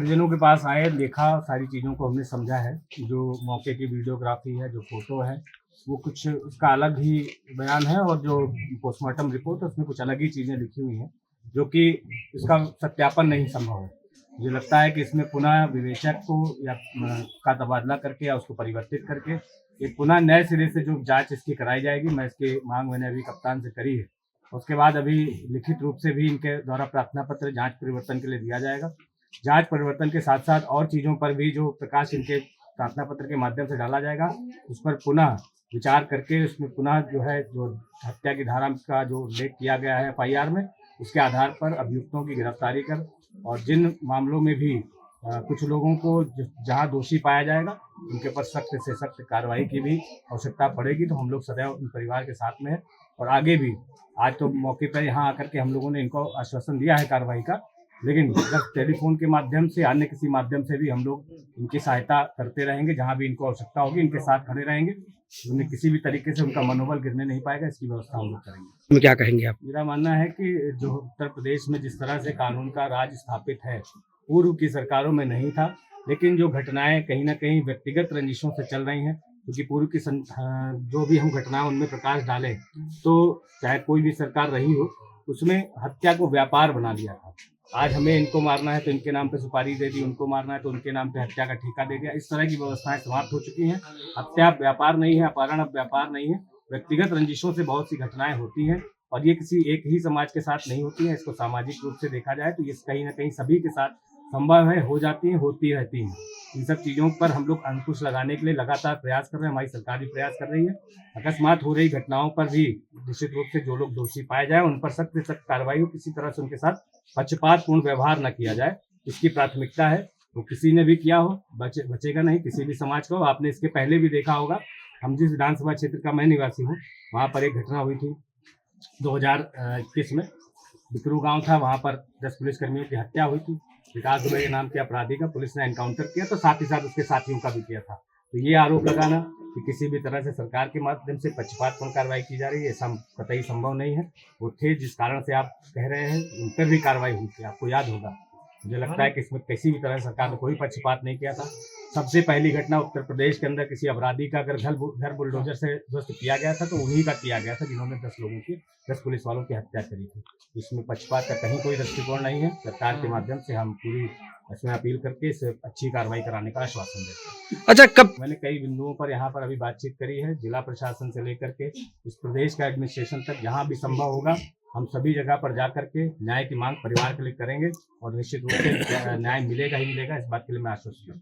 परिजनों के पास आए, देखा, सारी चीज़ों को हमने समझा है। जो मौके की वीडियोग्राफी है, जो फ़ोटो है, वो कुछ उसका अलग ही बयान है और जो पोस्टमार्टम रिपोर्ट है, उसमें कुछ अलग ही चीज़ें लिखी हुई हैं, जो कि इसका सत्यापन नहीं संभव है। मुझे लगता है कि इसमें पुनः विवेचक को या का तबादला करके या उसको परिवर्तित करके एक पुनः नए सिरे से जो जाँच इसकी कराई जाएगी। मैं इसकी माँग मैंने अभी कप्तान से करी है। उसके बाद अभी लिखित रूप से भी इनके द्वारा प्रार्थना पत्र जाँच परिवर्तन के लिए दिया जाएगा। जाँच परिवर्तन के साथ-साथ और चीज़ों पर भी जो प्रकाश इनके प्रार्थना पत्र के माध्यम से डाला जाएगा, उस पर पुनः विचार करके उसमें पुनः जो हत्या की धारा का जो उल्लेख किया गया है एफआईआर में, उसके आधार पर अभियुक्तों की गिरफ्तारी कर और जिन मामलों में भी कुछ लोगों को जहाँ दोषी पाया जाएगा, उनके ऊपर सख्त से सख्त कार्रवाई की भी आवश्यकता पड़ेगी। तो हम लोग सदैव उन परिवार के साथ में हैं और आगे भी। आज तो मौके पर यहाँ आकर के हम लोगों ने इनको आश्वासन दिया है कार्रवाई का, लेकिन अगर टेलीफोन के माध्यम से, अन्य किसी माध्यम से भी हम लोग इनकी सहायता करते रहेंगे। जहाँ भी इनको आवश्यकता होगी, इनके साथ खड़े रहेंगे। उन्हें किसी भी तरीके से उनका मनोबल गिरने नहीं पाएगा, इसकी व्यवस्था हम लोग करेंगे। क्या कहेंगे आप? मेरा मानना है कि जो उत्तर प्रदेश में जिस तरह से कानून का राज स्थापित है, पूर्व की सरकारों में नहीं था। लेकिन जो घटनाएं कहीं न कहीं व्यक्तिगत रंजिशों से चल रही हैं, क्योंकि पूर्व की जो भी हम घटनाएं उनमें प्रकाश डालें, तो चाहे कोई भी सरकार रही हो, उसमें हत्या को व्यापार बना लिया था। आज हमें इनको मारना है तो इनके नाम पे सुपारी दे दी, उनको मारना है तो उनके नाम पे हत्या का ठेका दे दिया। इस तरह की व्यवस्थाएं समाप्त हो चुकी हैं। हत्या व्यापार नहीं है, अपहरण अब व्यापार नहीं है। व्यक्तिगत रंजिशों से बहुत सी घटनाएं होती हैं और ये किसी एक ही समाज के साथ नहीं होती हैं। इसको सामाजिक रूप से देखा जाए तो ये कहीं न कहीं सभी के साथ संभव है, हो जाती हैं, होती रहती हैं। इन सब चीज़ों पर हम लोग अंकुश लगाने के लिए लगातार प्रयास कर रहे हैं, हमारी सरकार भी प्रयास कर रही है। अकस्मात हो रही घटनाओं पर भी निश्चित रूप से जो लोग दोषी पाए जाए, उन पर सख्त से सख्त कार्रवाई हो, किसी तरह से उनके साथ पक्षपातपूर्ण व्यवहार न किया जाए, इसकी प्राथमिकता है। वो किसी ने भी किया हो, बचेगा नहीं, किसी भी समाज का हो। आपने इसके पहले भी देखा होगा, हम जिस विधानसभा क्षेत्र का मैं निवासी हूँ, वहाँ पर एक घटना हुई थी 2021 में। बिकरू गाँव था, वहाँ पर 10 पुलिसकर्मियों की हत्या हुई थी। विकास दुबे के नाम के अपराधी का पुलिस ने एनकाउंटर किया, तो साथ ही साथ उसके साथियों का भी किया था। तो ये आरोप लगाना कि किसी भी तरह से सरकार के माध्यम से पक्षपातपूर्ण कार्रवाई की जा रही है, ऐसा कतई संभव नहीं है। वो थे जिस कारण से आप कह रहे हैं, उन पर भी कार्रवाई हुई थी, आपको याद होगा। मुझे लगता है कि इसमें किसी भी तरह सरकार ने कोई पक्षपात नहीं किया था। सबसे पहली घटना उत्तर प्रदेश के अंदर किसी अपराधी का अगर घर बुलडोजर से ध्वस्त किया गया था, तो उन्हीं का किया गया था जिन्होंने 10 पुलिस वालों की हत्या करी थी। इसमें पक्षपात का कहीं कोई दृष्टिकोण नहीं है। सरकार के माध्यम से हम पूरी इसमें अपील करके इसे अच्छी कार्रवाई कराने का आश्वासन देते हैं। अच्छा, कब? मैंने कई बिंदुओं पर यहाँ पर अभी बातचीत करी है, जिला प्रशासन से लेकर के इस प्रदेश का एडमिनिस्ट्रेशन तक। जहाँ भी संभव होगा, हम सभी जगह पर जा करके न्याय की मांग परिवार के लिए करेंगे और निश्चित रूप से न्याय मिलेगा ही मिलेगा, इस बात के लिए मैं आश्वस्त हूँ।